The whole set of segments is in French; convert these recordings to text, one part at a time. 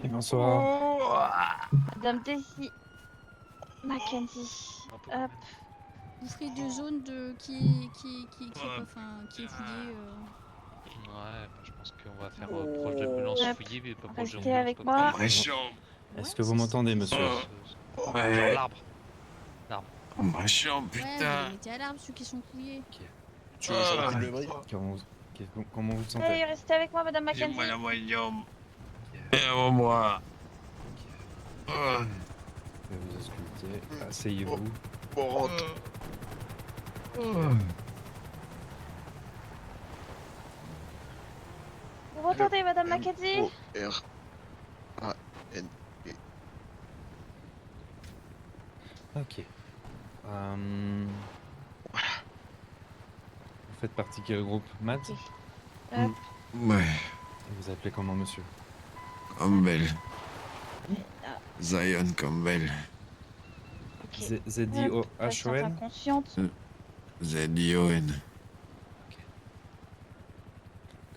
Bonsoir. Madame Daisy Mackenzie. Hop. Vous ferez 2 zones qui est fouillée. Ouais, je pense qu'on va faire proche d'ambulance Hop. fouillée, mais pas proche Restez d'ambulance. avec pas moi. proche Ma de- chambre. Ouais, Est-ce que vous m'entendez, monsieur? Genre Ouais. l'arbre. Ma chambre, Ouais, vous les putain. mettez à l'arbre, ceux qui sont fouillés. Tu veux que je recule le bruit? Comment vous sentez? Allez, restez avec moi, Madame J'ai Mackenzie. mal à ma jambe. Viens moi. Je vais vous ausculter. Asseyez-vous. Bon, rentre. Vous m'entendez, Madame Mackenzie? R-A-N. Ok. Vous faites partie de quel groupe? Matt? Hop. Ouais, Et vous appelez comment, monsieur? Campbell. Ah, Zion Campbell. ok. Z-I-O-H-O-N? Patiente inconsciente. Z-I-O-N.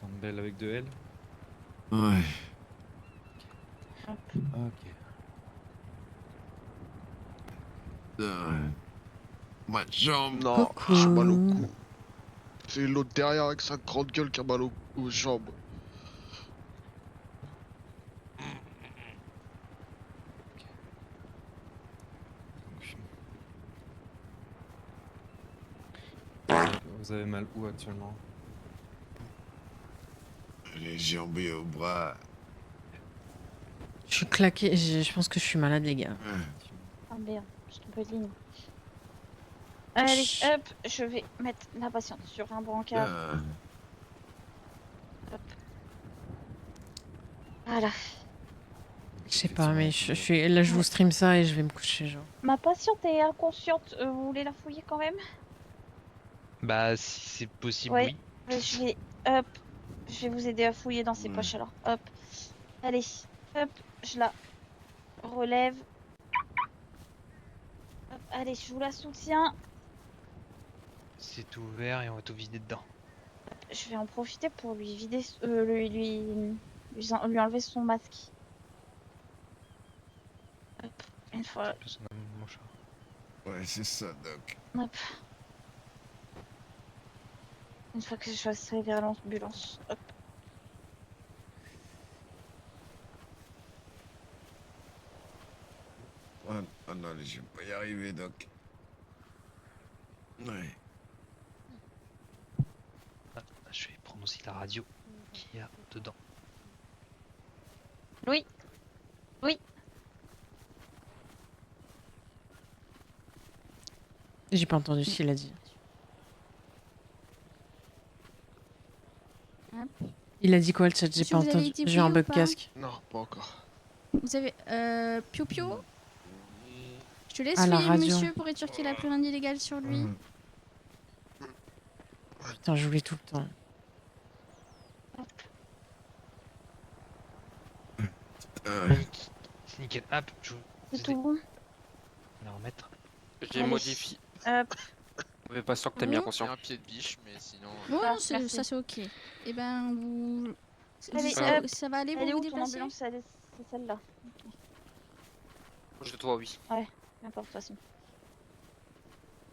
Campbell avec 2 L? Ouais. Ok. Ma jambe. Non, j'ai mal au cou. C'est l'autre derrière avec sa grande gueule qui a mal aux jambes. Vous avez mal où actuellement? Les jambes et au bras. Je suis claqué, je pense que je suis malade, les gars. Ah merde, je tombe de ligne. Allez, hop, je vais mettre la patiente sur un brancard. Hop. Voilà. Je sais pas, mais là, je vous stream ça et je vais me coucher, genre. Ma patiente est inconsciente. Vous voulez la fouiller quand même? Bah, si c'est possible, Ouais. oui. Je vais, hop, je vais vous aider à fouiller dans ses poches alors. Hop. Allez, hop, je la relève. Hop, allez, je vous la soutiens. C'est ouvert et on va tout vider dedans. Je vais en profiter pour lui vider, lui enlever son masque. Hop, une fois. Personne n'a mon chat. Ouais, c'est ça, Doc. Hop. Une fois que je serai vers l'ambulance. Hop. Oh non, je vais pas y arriver, Doc. Ouais. Je vais prendre aussi la radio qu'il y a dedans. Oui. Oui. J'ai pas entendu ce qu'il a dit. Hop. Il a dit quoi, le chat? J'ai Monsieur, pas vous avez entendu. été J'ai un pris ou bug pas casque. Non, pas encore. Vous avez. Pio Pio? Je te laisse Ah, la fouiller, radio. monsieur, pour être sûr qu'il a plus rien d'illégal sur lui. Putain, j'oublie tout le temps. C'est nickel. Hop, je vous C'est aider tout bon. à la remettre. J'ai modifié. Hop. Mais pas sûr que t'as bien Bon. conscient. Un pied de biche, mais sinon. Bon, Ah, ça merci. c'est ok. Eh ben, vous. Allez, ça, hop. ça va aller, Elle est vous où vous ton déplacer? ambulance? C'est celle-là. Proche de toi, oui. N'importe de toute façon.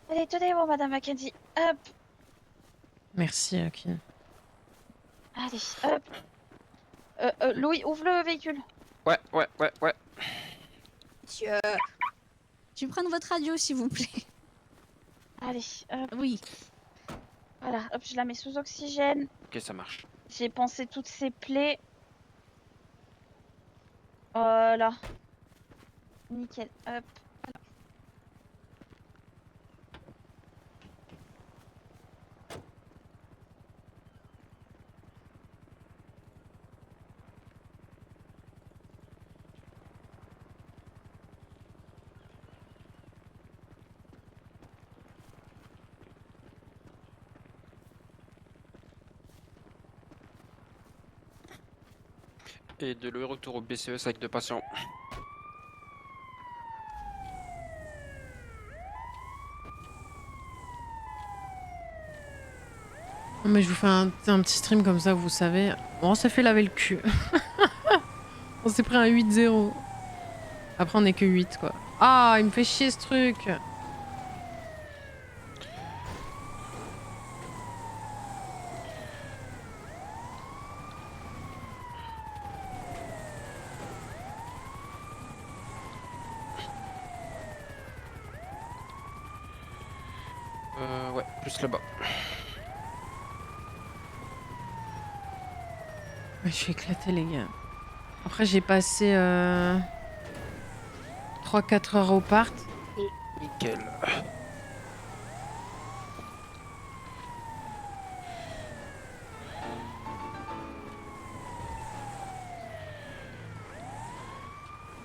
Allez, tenez-moi, Madame Mackenzie. Hop. Merci, ok. Allez, hop. Louis, ouvre le véhicule. Ouais. Monsieur. Je vais prendre votre radio, s'il vous plaît. Allez, hop. Oui. Voilà, hop, je la mets sous oxygène. Ok, ça marche. J'ai pansé toutes ses plaies. Voilà. Nickel, hop. Et de le retour au BCES avec 2 patients. Mais je vous fais un petit stream comme ça, vous savez. Bon, ça fait laver le cul. On s'est pris un 8-0. Après, on est que 8, quoi. Ah, il me fait chier ce truc. Ouais, plus là-bas. Je suis éclatée, les gars. Après, j'ai passé 3-4 heures au parc. Nickel.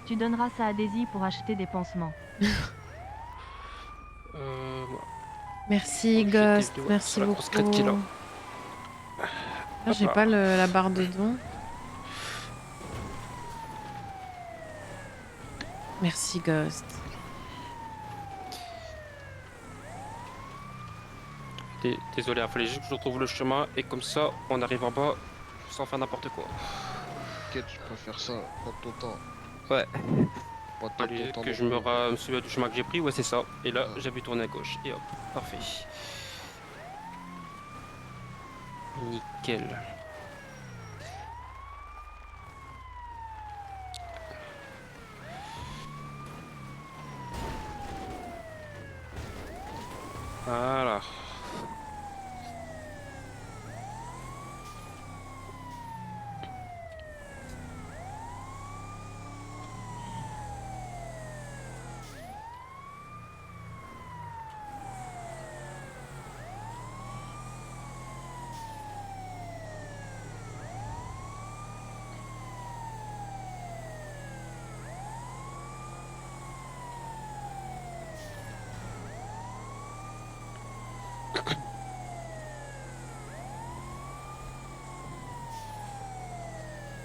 Tu donneras ça à Daisy pour acheter des pansements. Voilà. Merci, J'étais Ghost. sur Merci la beaucoup. grosse crête qu'il a. Ah, j'ai Hop pas là. la barre de don. Merci, Ghost. Désolé, il fallait juste que je retrouve le chemin et comme ça, on arrive en bas sans faire n'importe quoi. T'inquiète, je préfère ça. Pas de ton temps. Ouais. Pas de ton Allez, temps que non je me plus. souviens du chemin que j'ai pris, ouais, c'est ça. Et là, Ah. j'ai vu tourner à gauche. Et hop, parfait. Nickel. Voilà.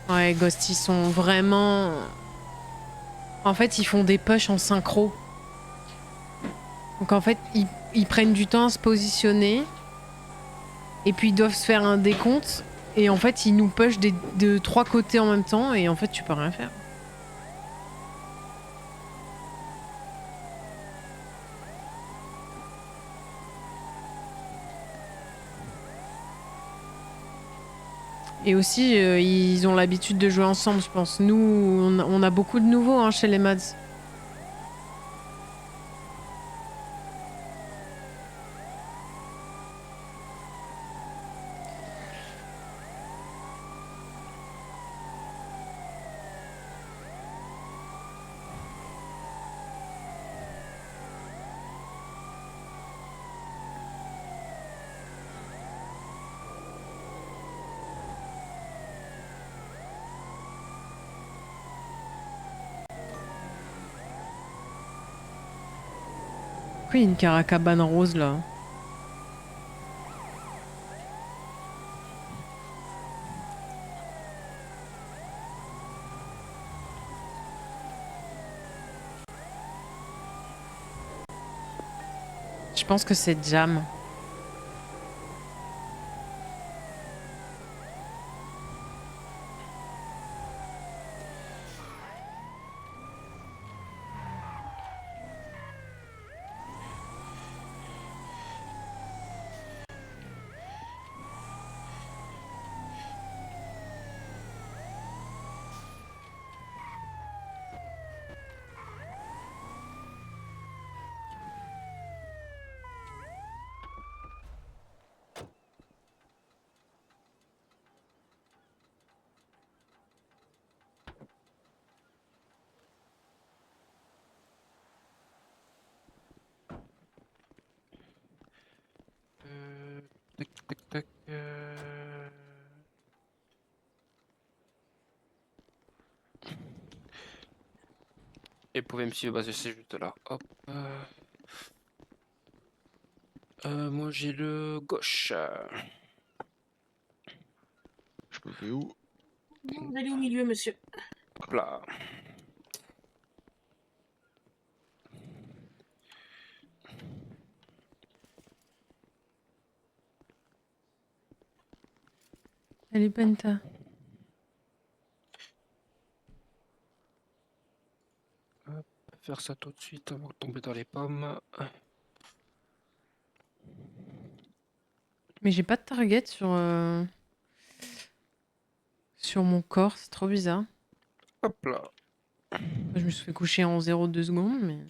Ouais, Ghost, ils sont vraiment... En fait, ils font des pushs en synchro. Donc en fait, ils prennent du temps à se positionner. Et puis ils doivent se faire un décompte. Et en fait, ils nous pushent de 3 côtés en même temps. Et en fait, tu peux rien faire. Et aussi, ils ont l'habitude de jouer ensemble, je pense. Nous, on a beaucoup de nouveaux hein, chez les Mads. Pourquoi il y a une caracabane rose là? Je pense que c'est Jam. Tac, tac, tac. Et vous pouvez me suivre, bah, c'est juste là. Hop. Moi j'ai le gauche. Je me mets où? Vous allez au milieu, monsieur. Hop là. Salut Penta. faire ça tout de suite avant de tomber dans les pommes. Mais j'ai pas de target sur mon corps, c'est trop bizarre. Hop là. Je me suis fait coucher en 0,2 secondes, mais...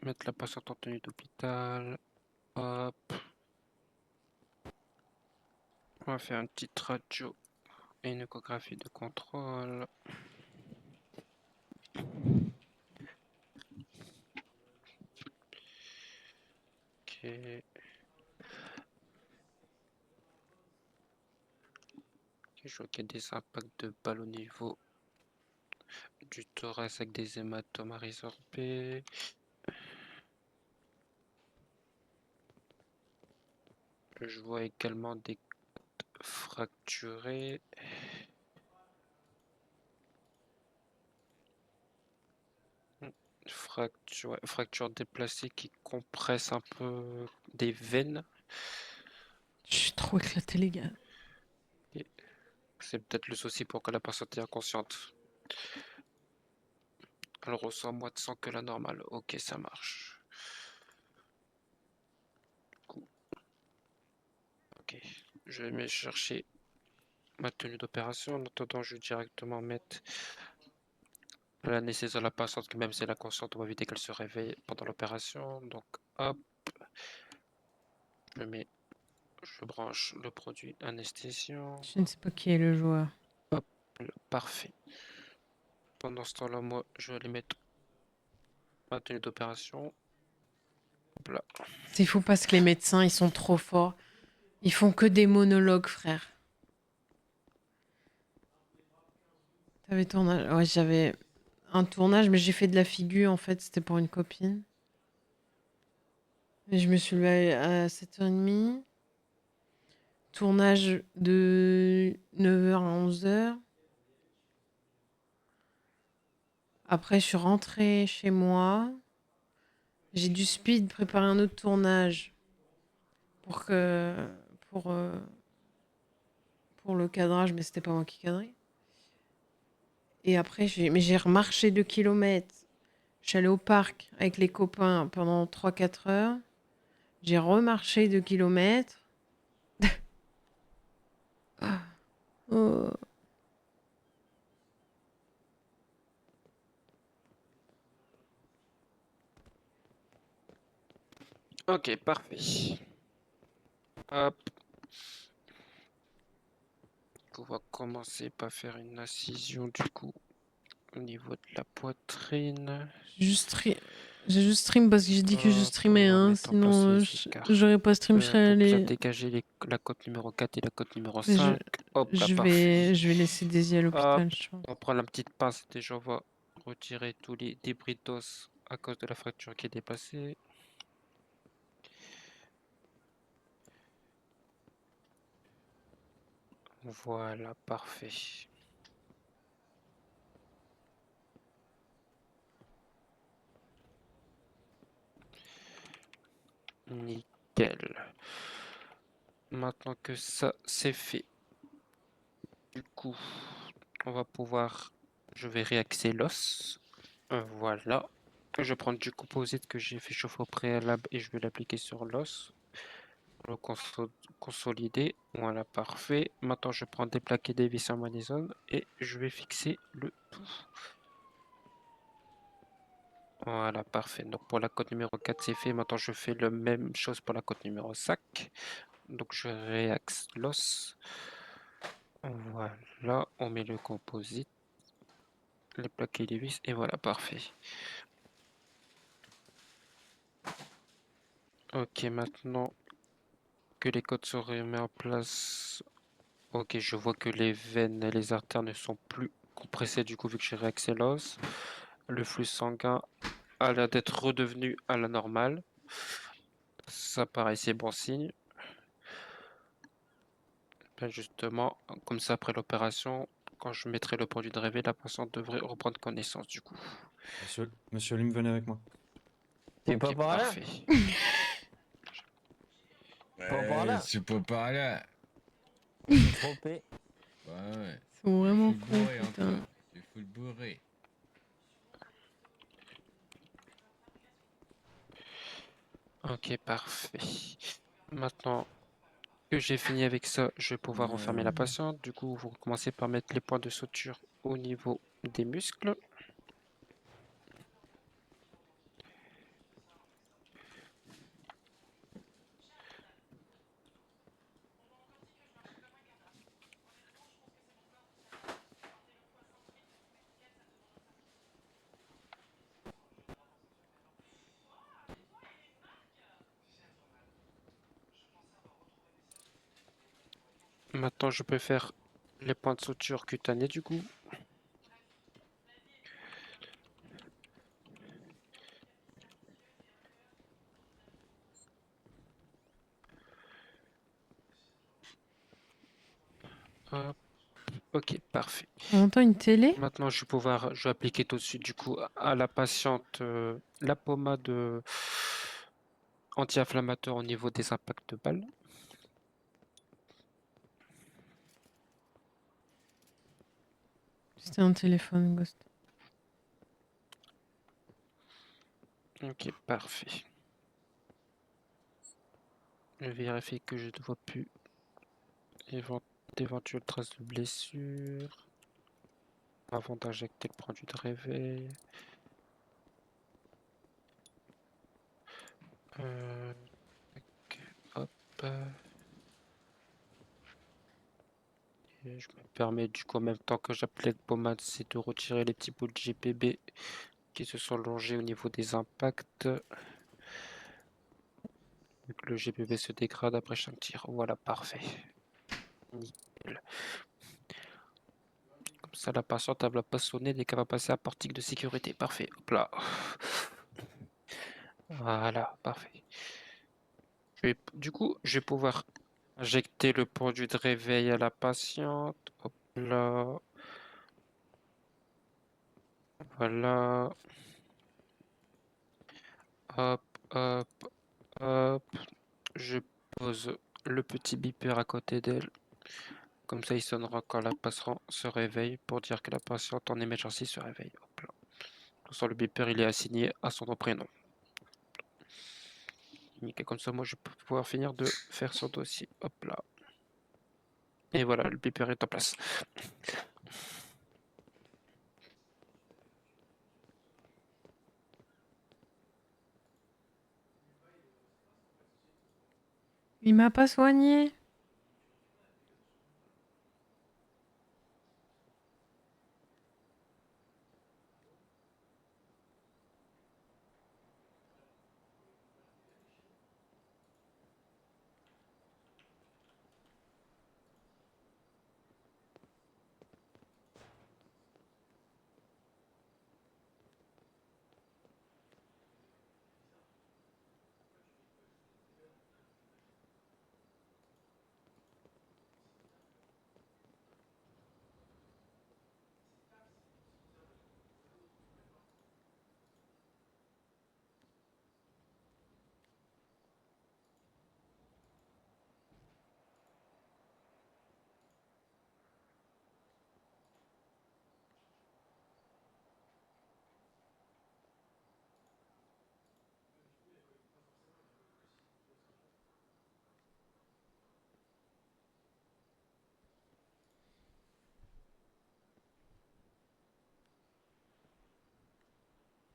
Mettre la patiente en tenue d'hôpital. Hop. On va faire une petite radio et une échographie de contrôle. Ok. Je vois qu'il y a des impacts de balles au niveau du thorax avec des hématomes à résorber. Je vois également des fracturés. Fracture déplacée qui compresse un peu des veines. Je suis trop éclaté, les gars. C'est peut-être le souci pour que la patiente est inconsciente. Elle ressent moins de sang que la normale. Ok, ça marche. Ok, je vais chercher ma tenue d'opération. En attendant, je vais directement mettre l'anesthésie à la patiente, que même si elle est inconsciente, on va éviter qu'elle se réveille pendant l'opération. Donc, hop, je branche le produit anesthésiant. Je ne sais pas qui est le joueur. Hop, parfait. Pendant ce temps-là, moi, je vais aller mettre ma tenue d'opération. Hop là. C'est fou parce que les médecins, ils sont trop forts. Ils font que des monologues, frère. T'avais tournage? Ouais, j'avais un tournage, mais j'ai fait de la figure, en fait, c'était pour une copine. Et je me suis levée à 7h30. Tournage de 9h à 11h. Après, je suis rentrée chez moi. J'ai dû speed préparer un autre tournage pour le cadrage, mais c'était pas moi qui cadrais. Et après, j'ai remarché 2 kilomètres. Je suis allée au parc avec les copains pendant 3-4 heures. J'ai remarché 2 kilomètres. Oh. Ok, parfait. Hop. On va commencer par faire une incision du coup au niveau de la poitrine. J'ai juste stream parce que j'ai dit que je streamais, hein. Sinon, j'aurais pas stream. Je serais Donc, allée. j'ai dégagé la côte numéro 4 et la côte numéro 5. Hop là, Je parfait. vais laisser Daisy à l'hôpital, Hop, je pense. on prend la petite pince et on va retirer tous les débris d'os à cause de la fracture qui est dépassée. Voilà, parfait. Nickel. Maintenant que ça c'est fait, du coup, on va pouvoir, je vais réaxer l'os. Voilà. Je vais prendre du composite que j'ai fait chauffer au préalable et je vais l'appliquer sur l'os. Le consolider. Voilà, parfait. Maintenant, je prends des plaques et des vis en magnésium et je vais fixer le tout. Voilà, parfait. Donc, pour la côte numéro 4, c'est fait. Maintenant, je fais la même chose pour la côte numéro 5. Donc, je réaxe l'os. Voilà, on met le composite, les plaques et les vis, et voilà, parfait. Ok, maintenant que les côtes sont remis en place, ok, je vois que les veines et les artères ne sont plus compressées du coup vu que j'ai réaxé l'os. Le flux sanguin a l'air d'être redevenu à la normale. Ça paraît c'est bon signe. Ben justement, comme ça après l'opération, quand je mettrai le produit de réveil, la patiente devrait reprendre connaissance du coup. Monsieur Lim, venez avec moi. C'est pas Ok, par là? parfait. Pas par là. C'est pas par là. Trompé. Ouais. Ils sont vraiment Faut le cons, bourrer putain. encore. Il faut le bourrer. parfait. Maintenant que j'ai fini avec ça, je vais pouvoir enfermer la patiente. Du coup, vous commencez par mettre les points de suture au niveau des muscles. Maintenant, je peux faire les points de suture cutanés du coup. Hop. Ok, parfait. On entend une télé? Maintenant, je vais appliquer tout de suite du coup à la patiente la pommade anti-inflammatoire au niveau des impacts de balles. C'était un téléphone, Ghost. Ok, parfait. Je vérifie que je ne vois plus d'éventuelles traces de blessures avant d'injecter le produit de réveil. Ok, hop. Et je me permets du coup en même temps que j'applique la pommade, c'est de retirer les petits bouts de GPB qui se sont longés au niveau des impacts. Vu que le GPB se dégrade après chaque tir. Voilà, parfait. Nickel. Comme ça, la patiente, elle va pas sonner dès qu'elle va passer à portique de sécurité. Parfait. Hop là. Voilà, parfait. Du coup, je vais pouvoir injecter le produit de réveil à la patiente. Hop là. Voilà. Hop, hop, hop. Je pose le petit beeper à côté d'elle. Comme ça, il sonnera quand la patiente se réveille pour dire que la patiente en émergency se réveille. Hop là. Comme ça, le beeper, il est assigné à son prénom. Nickel, comme ça, moi, je peux pouvoir finir de faire son dossier. Hop là. Et voilà, le beeper est en place. Il m'a pas soigné.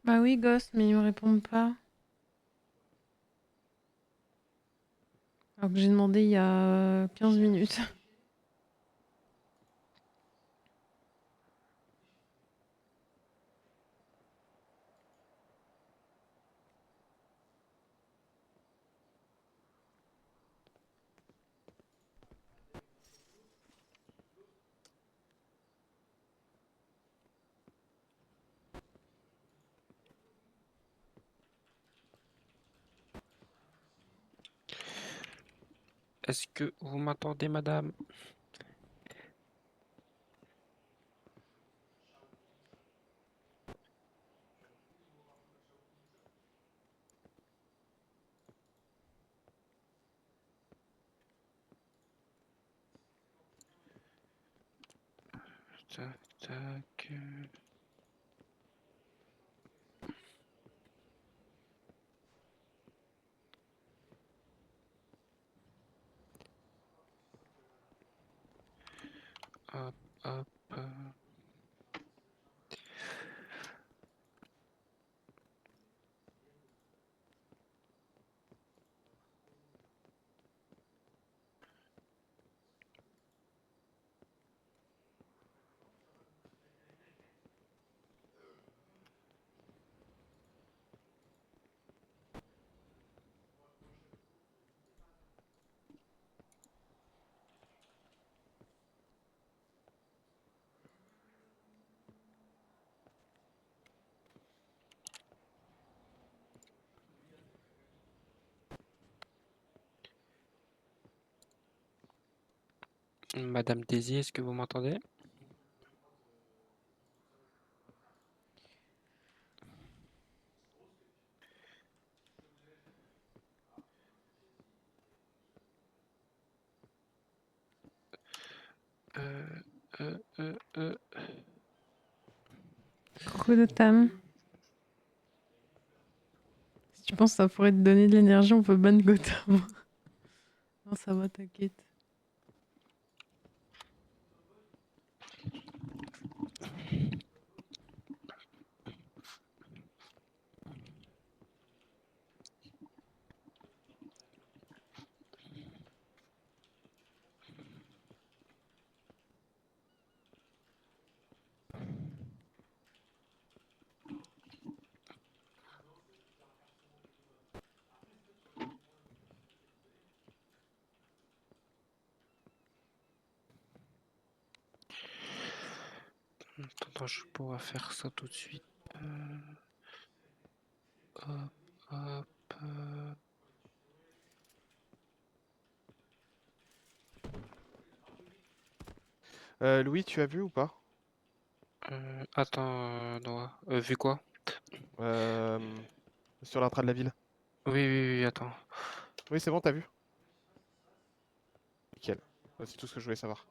Bah oui, Ghost, mais ils me répondent pas. Alors que j'ai demandé il y a 15 minutes. Est-ce que vous m'entendez, madame? Tac, tac. hop. Madame Daisy, est-ce que vous m'entendez? Euh. Coucou de Tam. Si tu penses que ça pourrait te donner de l'énergie, on peut ban Gotham. Non, ça va, t'inquiète. Attends, je pourrais faire ça tout de suite. Hop, hop. Louis, tu as vu ou pas? Attends, Noah. Vu quoi? Sur l'intra de la ville. Oui, attends. Oui, c'est bon, t'as vu? Nickel. C'est tout ce que je voulais savoir.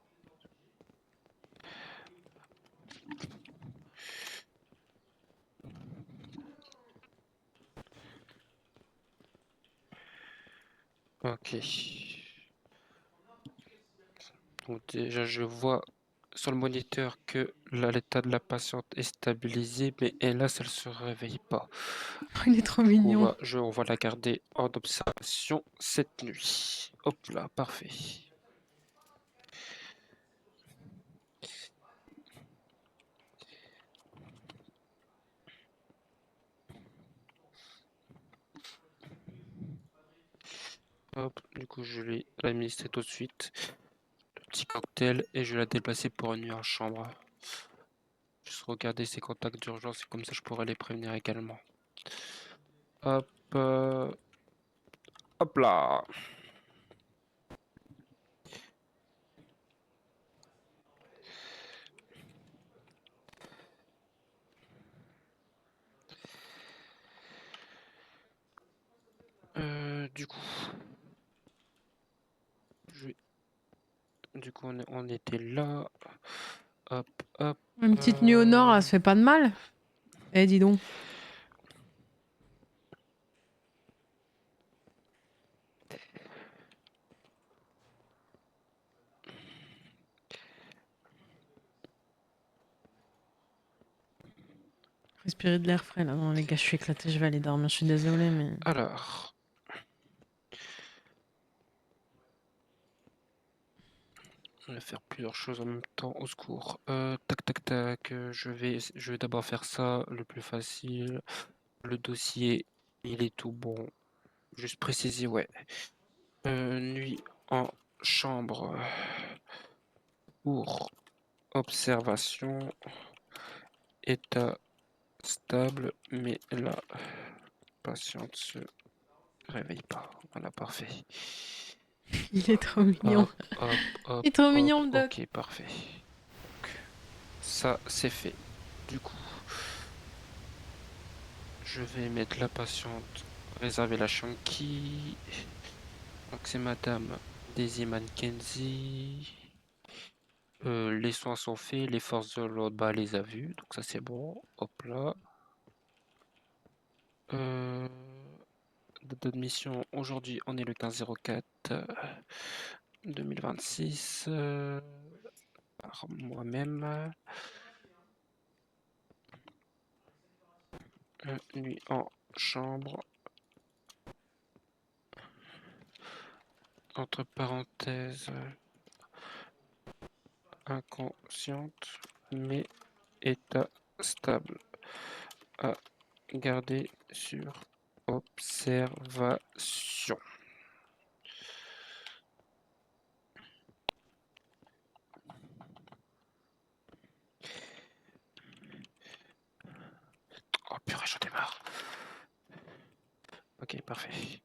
Ok. Donc déjà, je vois sur le moniteur que l'état de la patiente est stabilisé, mais hélas, elle se réveille pas. Il est trop mignon. On va la garder en observation cette nuit. Hop là, parfait. Hop, du coup, je vais l'administrer tout de suite. Le petit cocktail et je vais la déplacer pour une nuit en chambre. Juste regarder ses contacts d'urgence et comme ça, je pourrais les prévenir également. Hop, hop là. Du coup, on était là. Hop, hop. Une petite nuit au nord, ça se fait pas de mal. Eh, dis donc. Respirer de l'air frais là. Non, les gars, je suis éclaté, je vais aller dormir. Je suis désolée, mais. Alors. On va faire plusieurs choses en même temps, au secours. Tac. Je vais d'abord faire ça, le plus facile. Le dossier, il est tout bon. Juste préciser, ouais. Nuit en chambre pour observation. État stable, mais la patiente se réveille pas. Voilà, parfait. Il est trop mignon. Hop, Il est trop mignon, le doc. ok, parfait. Donc, ça, c'est fait. Du coup, je vais mettre la patiente, réserver la chambre qui. Donc, c'est Madame Daisy Mackenzie. Les soins sont faits, les forces de l'ordre, elle les a vus, donc ça c'est bon. Hop là. Date d'admission, aujourd'hui on est le 15/04 2026. par moi-même. Nuit en chambre. Entre parenthèses, inconsciente, mais état stable. À garder sur observation. Oh purée, j'en ai marre. Ok, parfait.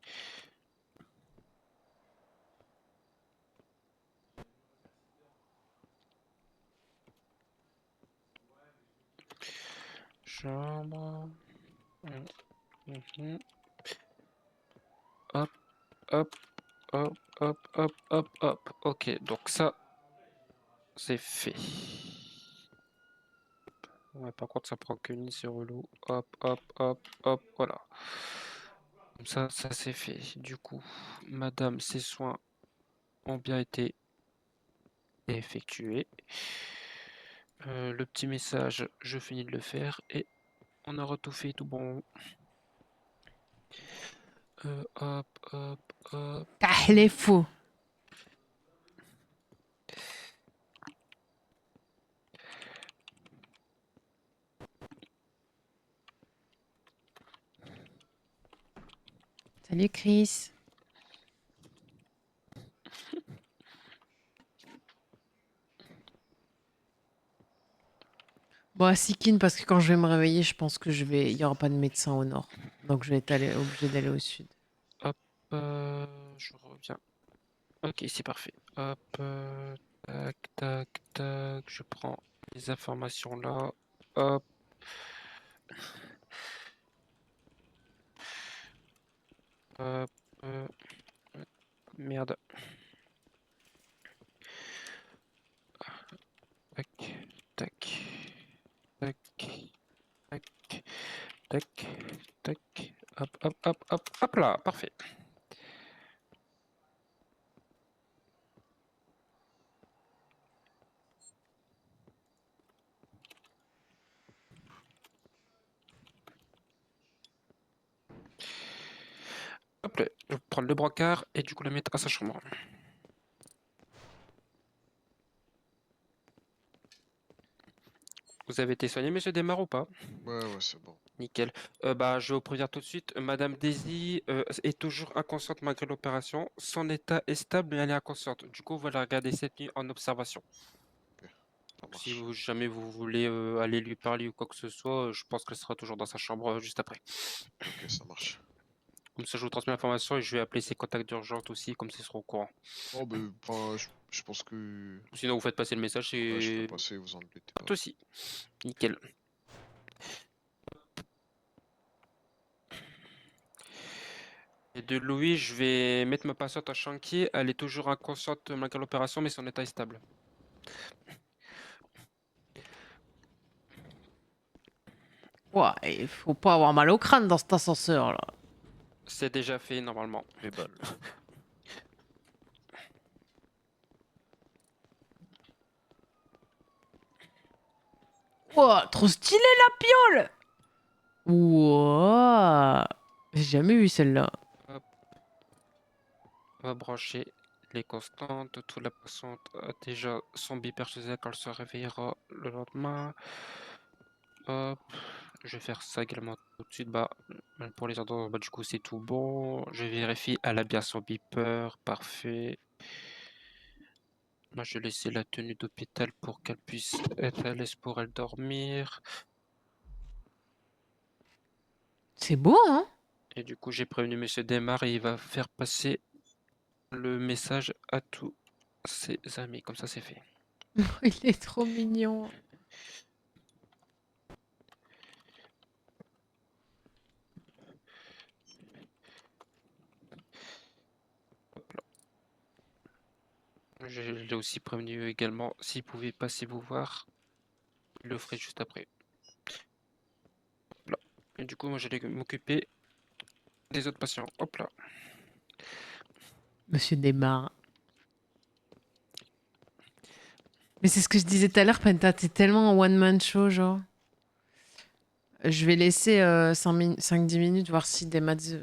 Chambre. Mhm. Hop, hop, hop, hop, hop, hop, hop. Ok, donc ça, c'est fait. Ouais, par contre, ça prend que ni c'est relou. Hop, hop, hop, hop, voilà. Comme ça c'est fait. Du coup, madame, ses soins ont bien été effectués. Le petit message, je finis de le faire et on aura tout fait, tout bon. Hop, hop, hop. Ah, les faux. Salut Chris. Bon, Sikine, parce que quand je vais me réveiller, je pense que il y aura pas de médecin au nord. Donc je vais être obligé d'aller au sud. Hop, je reviens. Ok, c'est parfait. Hop, tac, tac, tac. Je prends les informations là. Hop. Hop. Merde. Tac, tac, tac, tac, tac, tac. Hop, hop, hop, hop, hop là, parfait. Hop là, je vais prendre le brancard et du coup le mettre à sa chambre. Vous avez été soigné, monsieur Desmar, ou pas? Ouais, ouais, c'est bon. Nickel. Bah, je vais vous prévenir tout de suite. Madame Daisy est toujours inconsciente malgré l'opération. Son état est stable, mais elle est inconsciente. Du coup, on va la regarder cette nuit en observation. Ça Si marche. jamais vous voulez aller lui parler ou quoi que ce soit, je pense qu'elle sera toujours dans sa chambre juste après. Ok, ça marche. Comme ça, je vous transmets l'information et je vais appeler ses contacts d'urgence aussi, comme ça ils seront au courant. Oh, bah, enfin, je pense que. Sinon, vous faites passer le message Ouais, je ferai et... passer, vous en embêtez Pas pas. de soucis. Nickel. Et de Louis, je vais mettre ma patiente à chantier. Elle est toujours inconsciente malgré l'opération, mais son état est stable. Ouais, il faut pas avoir mal au crâne dans cet ascenseur là. C'est déjà fait normalement. Les balles. Wow, trop stylé la piole. Wow. J'ai jamais vu celle-là. Hop. On va brancher les constantes. Toute la patiente a déjà son beeper chez elle quand elle se réveillera le lendemain. Hop. Je vais faire ça également tout de suite. Bah, pour les ordres, bah, du coup, c'est tout bon. Je vérifie. Elle a bien son beeper. Parfait. Moi, je vais laisser la tenue d'hôpital pour qu'elle puisse être à l'aise pour elle dormir. C'est beau, hein? Et du coup, j'ai prévenu Monsieur Desmar et il va faire passer le message à tous ses amis. Comme ça, c'est fait. Il est trop mignon. Hop là. Je l'ai aussi prévenu également. S'il pouvait passer vous voir, il le ferait juste après. Hop là. Et du coup, moi, j'allais m'occuper des autres patients. Hop là. Monsieur Desmar. Mais c'est ce que je disais tout à l'heure, Penta, t'es tellement en one-man show, genre. Je vais laisser 5-10 minutes, voir si des maths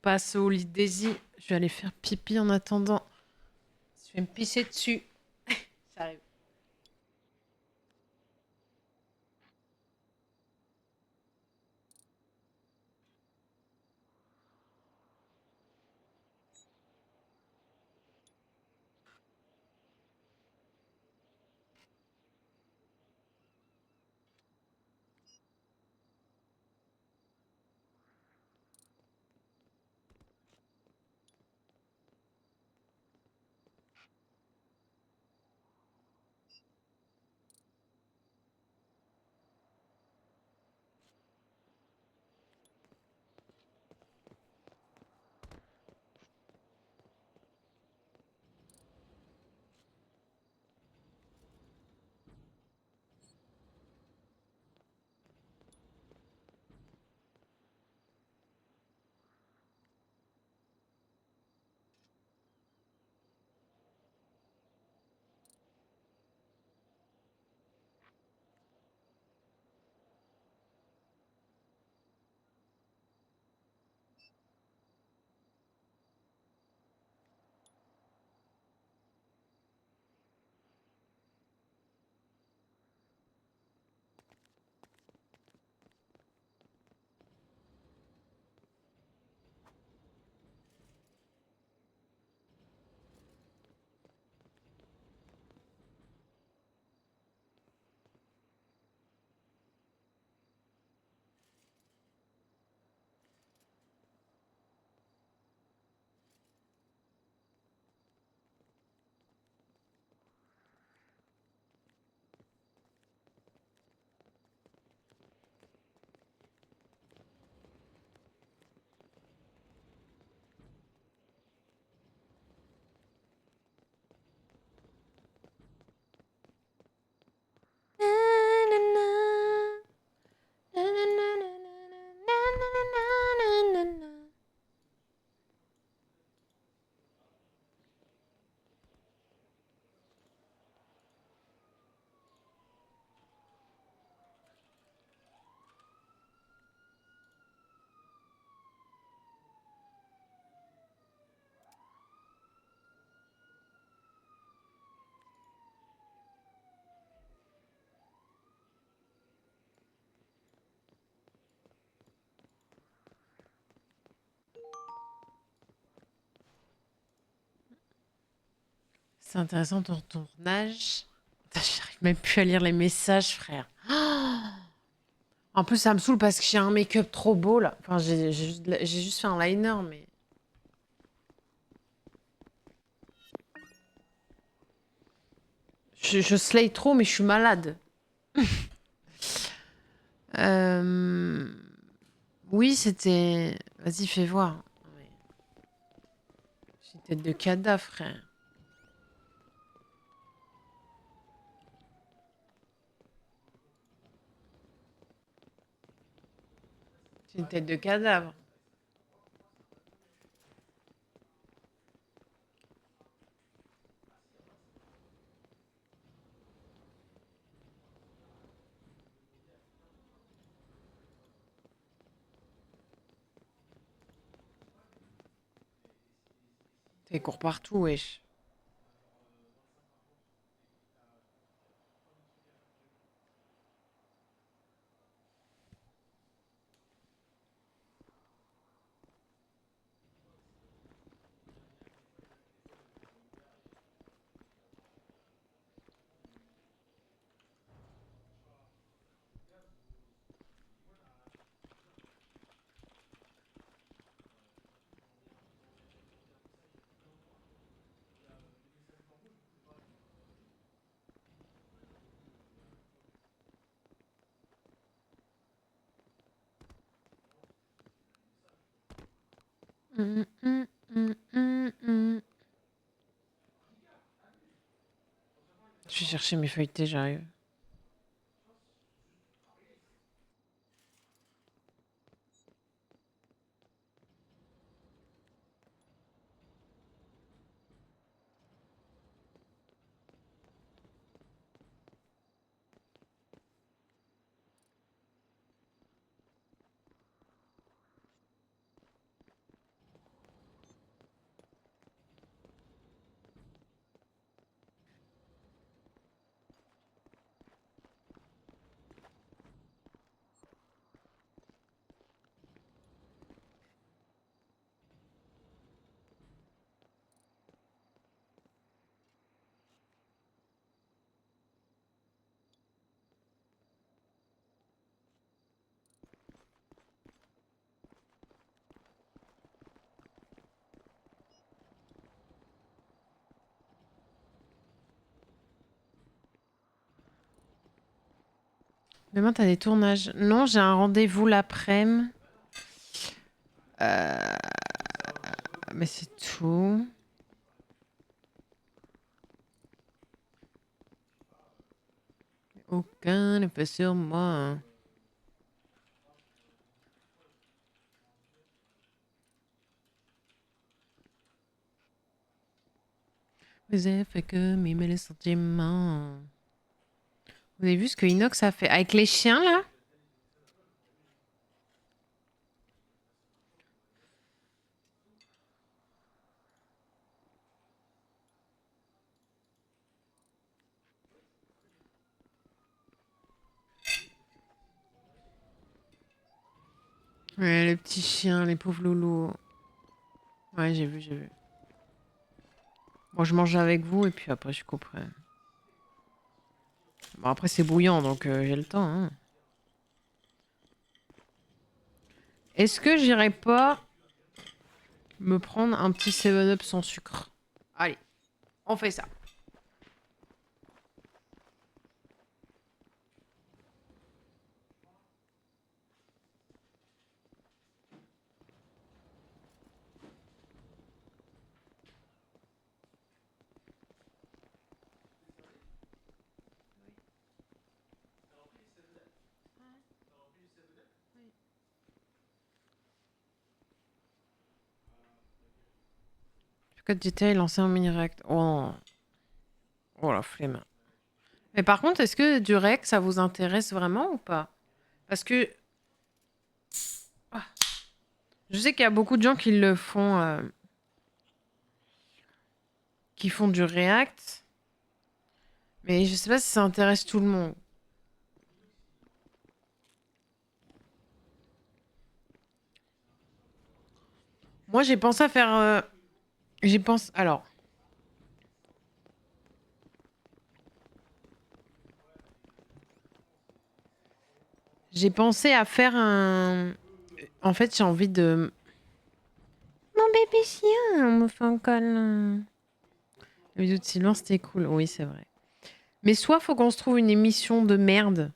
passe au lit de Daisy. Je vais aller faire pipi en attendant. Je vais me pisser dessus. Ça arrive. C'est intéressant ton tournage. Putain, j'arrive même plus à lire les messages, frère. En plus, ça me saoule parce que j'ai un make-up trop beau là. Enfin, j'ai juste fait un liner, mais. Je slay trop, mais je suis malade. Oui, c'était. Vas-y, fais voir. J'ai une tête de cadavre, frère. J'ai une tête de cadavre. T'es cours partout, wesh. Je vais chercher mes feuilletés, j'arrive. Demain, t'as des tournages. Non, j'ai un rendez-vous l'après-midi. Mais c'est tout. Aucun n'est pas sur moi. Vous avez fait que mimer les sentiments. Vous avez vu ce que Inox a fait avec les chiens là? Ouais, les petits chiens, les pauvres loulous. Ouais, j'ai vu, j'ai vu. Bon, je mange avec vous et puis après je couperai. Bon, après c'est bouillant donc j'ai le temps. Hein. Est-ce que j'irai pas me prendre un petit 7-Up sans sucre? Allez, on fait ça. Code détail lancé en mini-rect. Oh. Oh la flemme. Mais par contre, est-ce que du rec, ça vous intéresse vraiment ou pas? Parce que... Ah. Je sais qu'il y a beaucoup de gens qui le font... qui font du React. Mais je sais pas si ça intéresse tout le monde. Moi, j'ai pensé à faire... J'ai pensé... Alors... J'ai pensé à faire un... En fait, j'ai envie de... Mon bébé chien, on me fait un câlin. La vidéo de Sylvain, c'était cool. Oui, c'est vrai. Mais soit faut qu'on se trouve une émission de merde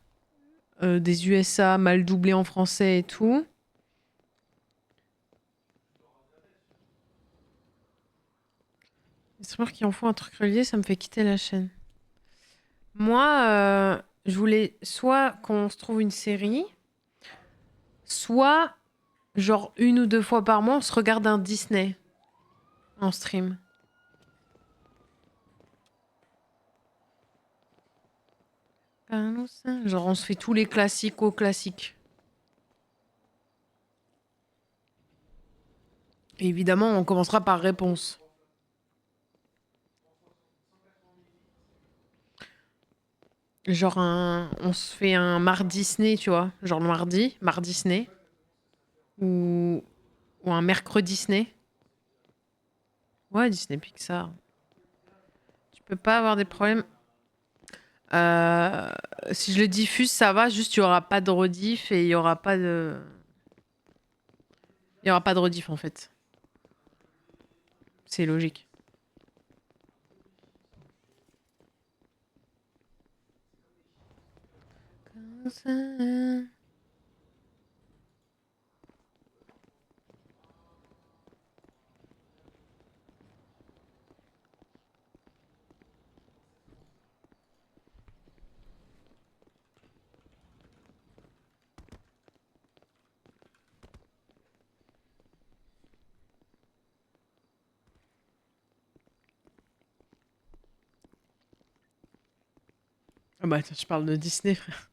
des USA mal doublée en français et tout. Les streamers qui en font un truc relié, ça me fait quitter la chaîne. Moi, je voulais soit qu'on se trouve une série, soit, genre, 1 ou 2 fois par mois, on se regarde un Disney en stream. Genre, on se fait tous les classiques au classique. Et évidemment, on commencera par réponse. Genre, on se fait un mardi Disney, tu vois. Genre le mardi Disney. Ou un mercredi Disney. Ouais, Disney Pixar. Tu peux pas avoir des problèmes. Si je le diffuse, ça va. Juste, il y aura pas de rediff et il y aura pas de... Il y aura pas de rediff, en fait. C'est logique. Comme ça... Ah bah attends, je parle de Disney, frère.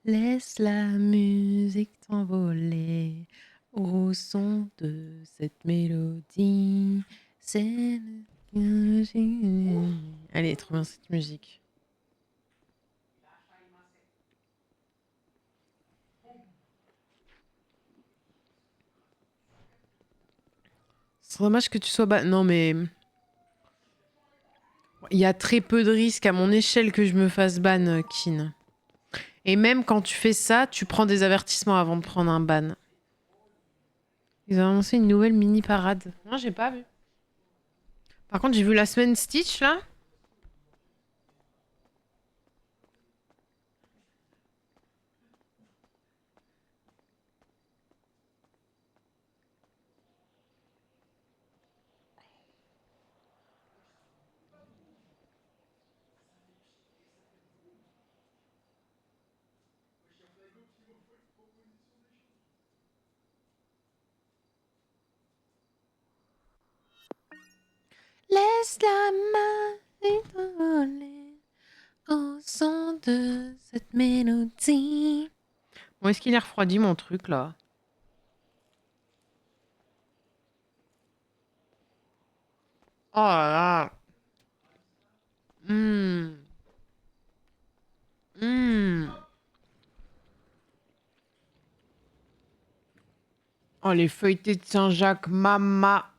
Laisse la musique t'envoler Au son de cette mélodie, c'est... Allez, trop bien cette musique. C'est dommage que tu sois... Non, mais... Il y a très peu de risques à mon échelle que je me fasse ban, Kin. Et même quand tu fais ça, tu prends des avertissements avant de prendre un ban. Ils ont annoncé une nouvelle mini-parade. Non, j'ai pas vu. Par contre, j'ai vu la semaine Stitch, là. Laisse la main s'envoler au son de cette mélodie. Bon, est-ce qu'il est refroidi mon truc là? Oh là là. Oh, les feuilletés de Saint-Jacques, mama.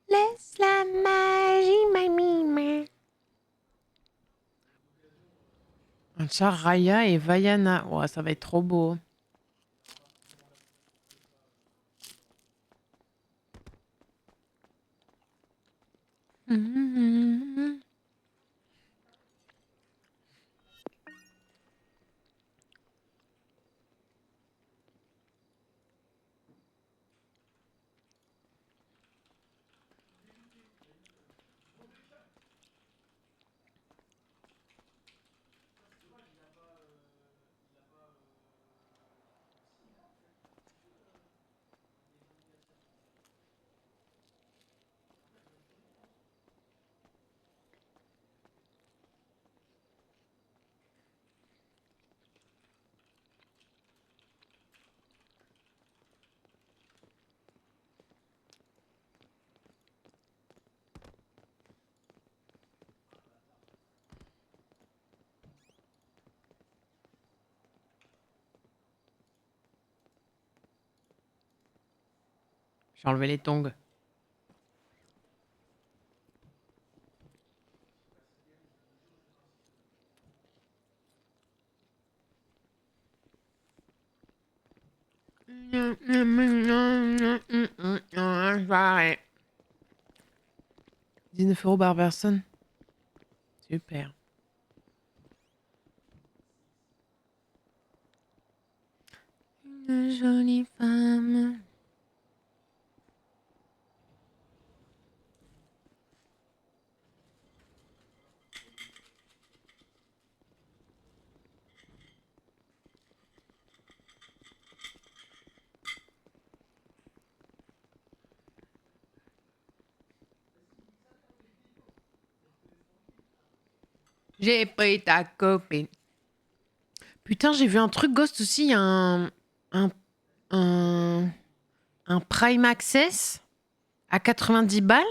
Laisse la magie m'animer. Un chat Raya et Vaiana. Ouais, ça va être trop beau. J'ai enlevé les tongs. J'arrête. 19 € par personne. Super. Une jolie femme. J'ai pris ta copine. Putain, j'ai vu un truc Ghost aussi. Il y a un Prime Access à 90 balles.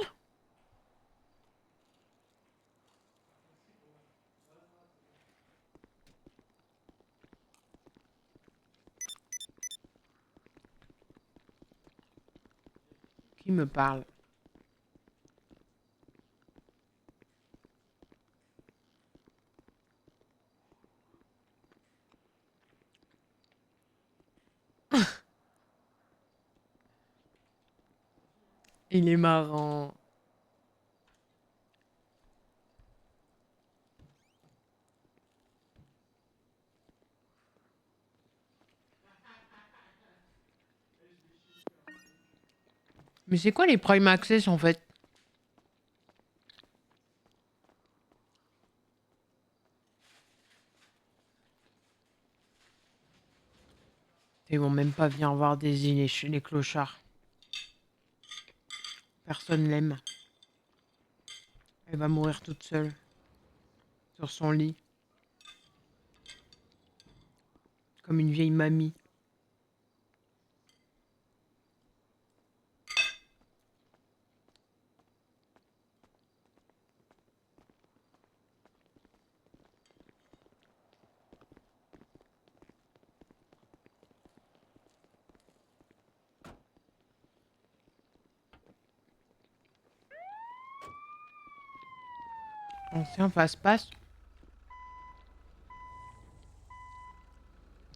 Qui me parle? Il est marrant. Mais c'est quoi les Prime Access en fait? Ils vont même pas venir voir Daisy, les clochards. Personne l'aime. Elle va mourir toute seule. Sur son lit. Comme une vieille mamie. Ancien passe-passe.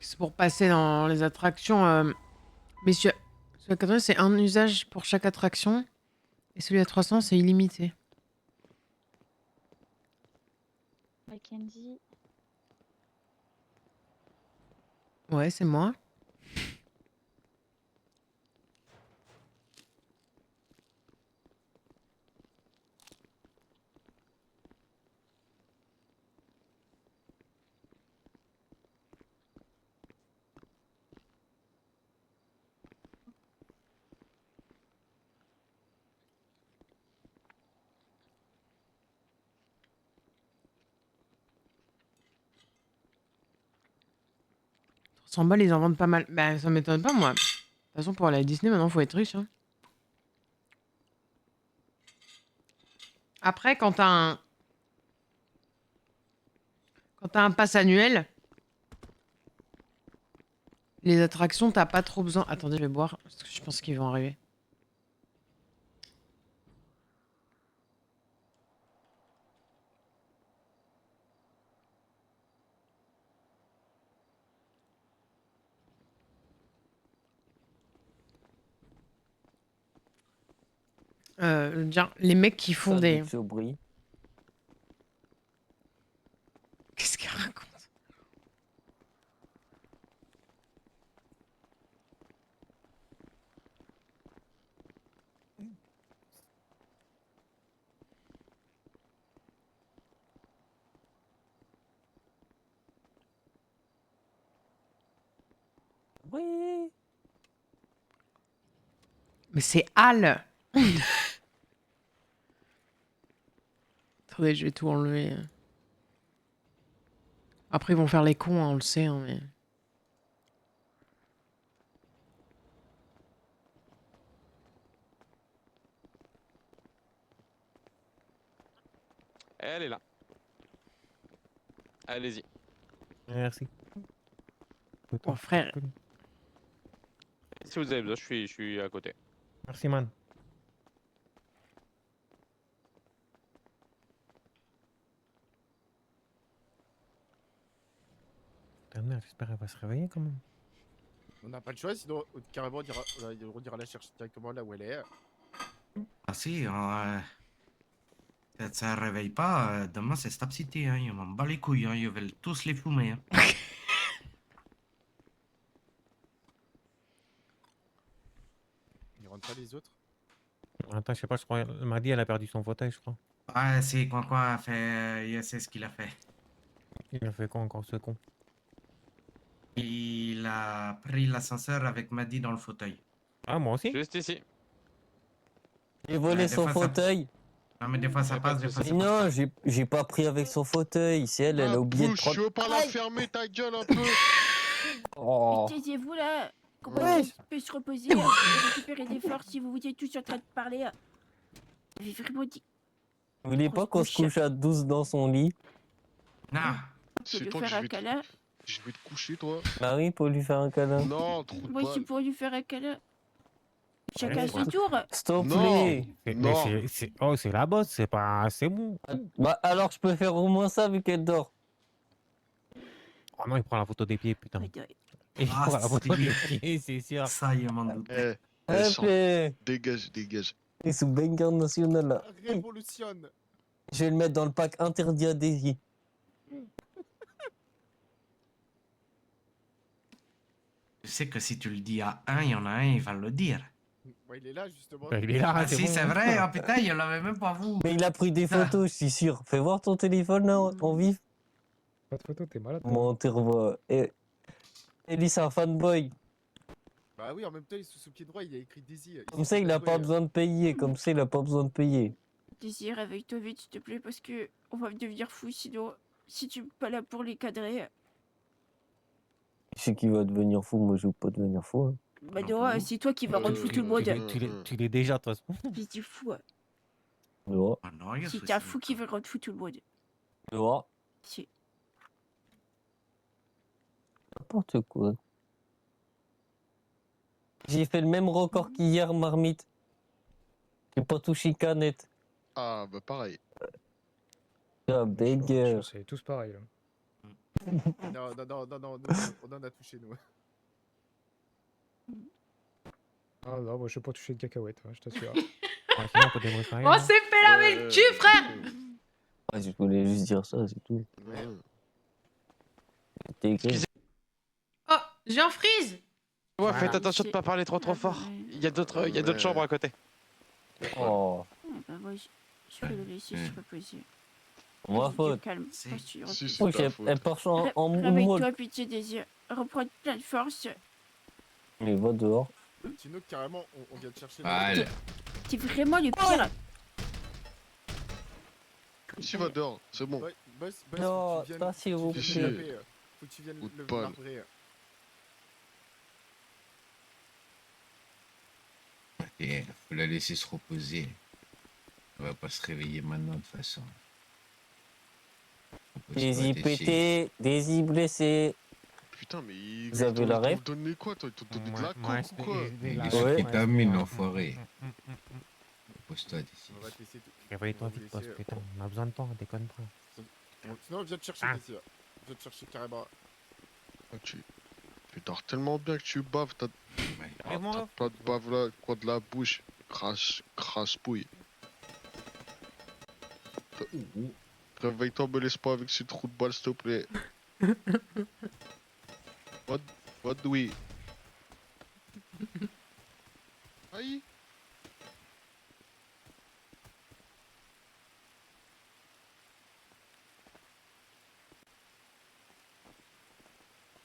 C'est pour passer dans les attractions. Mais celui à 80, c'est un usage pour chaque attraction. Et celui à 300, c'est illimité. Mackenzie. Ouais, c'est moi. $100 balles, ils en vendent pas mal. Bah, ça m'étonne pas, moi. De toute façon, pour aller à Disney, maintenant, faut être riche. Hein. Après, quand t'as un pass annuel, les attractions, t'as pas trop besoin. Attendez, je vais boire, parce que je pense qu'ils vont arriver. Bien, les mecs qui font des... Qu'est-ce qu'elle raconte? Oui. Mais c'est Al. Attendez, je vais tout enlever. Après, ils vont faire les cons, hein, on le sait. Hein, mais... Elle est là. Allez-y. Merci. Mon frère. Si vous avez besoin, je suis à côté. Merci, man. Ta mère, j'espère qu'elle va se réveiller quand même. On n'a pas le choix, sinon carrément on ira la chercher directement là où elle est. Ah si, ça ne réveille pas. Demain, c'est Stop City. Hein, ils m'en bat les couilles. Hein, ils veulent tous les fumer. Hein. Ils rentrent pas les autres. Attends, je sais pas, je crois. Elle m'a dit elle a perdu son fauteuil, je crois. Ouais, si, quoi a fait. Je sais ce qu'il a fait. Il a fait quoi encore ce con? Il a pris l'ascenseur avec Maddy dans le fauteuil. Ah, moi aussi? Juste ici. J'ai volé des son fois, ça- fauteuil. Non, mais des fois ça passe, des fois ça passe. Non, j'ai pas pris avec son fauteuil. C'est elle, elle a oublié de Bouche, prendre. je veux pas la fermer, ta gueule un peu. Oh. Taisez-vous là. Comment Ouais. on peut se reposer, récupérer des forces si vous êtes tous en train de parler. J'avais vraiment dit. Vous voulez pas qu'on se couche à 12 dans son lit? Non. Je C'est vais lui toi que faire un câlin. Je vais te coucher, toi. Marie, pour lui faire un câlin. Non, trop de Moi aussi pour lui faire un câlin. Chacun Ouais, son ouais. tour. Stop, Non. mais oh, c'est la bosse, c'est pas. C'est bon. Bah, alors je peux faire au moins ça vu qu'elle dort. Oh non, il prend la photo des pieds, putain. Il Ah, prend la photo c'est- des pieds, c'est sûr. Ça, il m'en doute. Dégage, dégage. Et sous banger national là. Révolutionne. Je vais le mettre dans le pack interdit à Daisy. Tu sais que si tu le dis à un, il y en a un, il va le dire. Ouais, il est là, justement. Bah, il est là, Ah c'est si, bon. c'est vrai, oh putain, il l'avait même pas vu. Mais il a pris des photos, je suis sûr. Fais voir ton téléphone là en vif. Pas de photo, t'es malade. Mon revoit. Et lui, c'est un fanboy. Bah oui, en même temps, il est sous pied droit, il a écrit Daisy. Comme ça, il a pas besoin de payer. Comme ça, il a pas besoin de payer. Daisy, réveille-toi vite, s'il te plaît, parce que on va devenir fou sinon. Si tu n'es pas là pour les cadrer. Je sais qu'il va devenir fou. Moi, je veux pas devenir fou. Hein. Bah non, c'est toi qui vas rendre fou tout le monde. Tu l'es déjà, de toute façon. Fils du fou. Ouais. Ah non, il y a C'est un fou qui veut rendre fou tout le monde. Ouais. Si. N'importe quoi. J'ai fait le même record qu'hier, Marmite. J'ai pas touché canette. Ah, bah pareil. Ah, banger. C'est tous pareil là. Non, nous, on en a touché, nous. Ah non, moi je vais pas toucher de cacahuètes, hein, je t'assure. Sinon, on peut débriefer rien, On hein. s'est fait la même cul, frère. Ouais, je voulais juste dire ça, c'est tout. Oh, j'ai un freeze. Ouais, faites attention de pas parler trop fort. Il y a d'autres chambres à côté. Oh. Bah ouais, je vais le laisser se reposer. Ma faute. Calme. Oui, elle part en Réveille-toi, mode. pitié, Daisy. Reprends plein de force. Mais va dehors. Sinon, carrément, on vient de chercher. Allez. T'es vraiment le pire. Si, va dehors, c'est bon. Boss, Non, faut que tu viennes- pas s'il vous faut que tu plaît. viennes taper, faut que tu viennes Coup de le poing. marbrer. Et faut la laisser se reposer. On va pas se réveiller maintenant de toute façon. Daisy pété, Daisy blessé. Putain, mais Vous avez la ref? Ils t'ont donné quoi, toi? Ils t'ont donné de la Ouais, coke ou quoi? Il Ouais. est ce qui t'amène, l'enfoiré. Pose-toi d'ici. On va te laisser tout. Réveille-toi on va te vite, boss, laisser, putain. On a besoin de temps, déconne pas. Sinon, on vient te chercher, Ah. Daisy. On vient te chercher carrément. Ah, tu dors tellement bien que tu baves, t'as Arrive-moi. pas de bave là, quoi de la bouche. Crasse pouille. Réveille-toi, me laisse pas avec ces trous de balle, s'il te plaît. What do we? Aïe.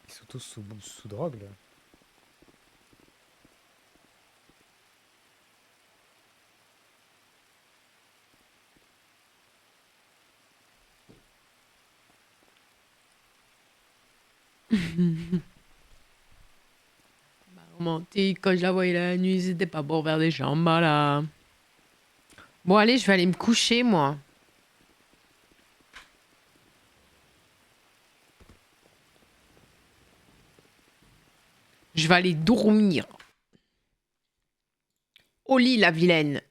Ils sont tous sous drogue là. Romantique, quand je la voyais la nuit, c'était pas pour faire des chambres là. Bon, allez, je vais aller me coucher, moi. Je vais aller dormir. Au lit, la vilaine.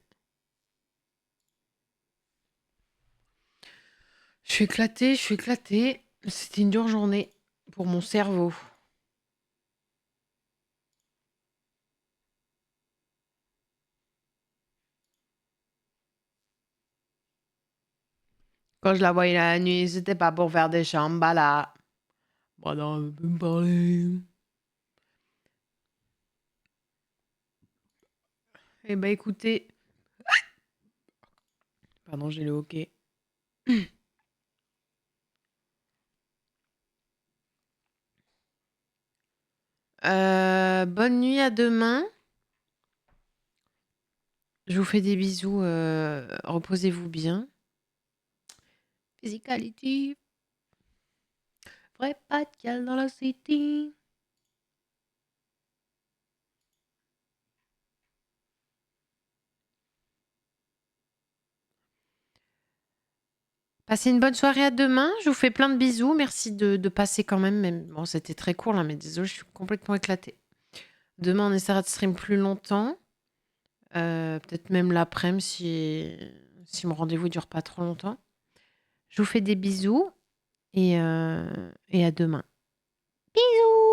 Je suis éclatée, je suis éclatée. C'était une dure journée pour mon cerveau. Quand je la voyais la nuit, c'était pas pour faire des chambres là. Bon, non, elle peut me parler. Eh ben écoutez. Pardon, j'ai le hoquet. Bonne nuit, à demain. Je vous fais des bisous. Reposez-vous bien. Physicality. Vrai pas de gal dans la city. Passez une bonne soirée, à demain. Je vous fais plein de bisous. Merci de passer quand même. Bon, c'était très court là, mais désolé, je suis complètement éclatée. Demain, on essaiera de stream plus longtemps. Peut-être même l'après-midi si mon rendez-vous dure pas trop longtemps. Je vous fais des bisous et à demain. Bisous!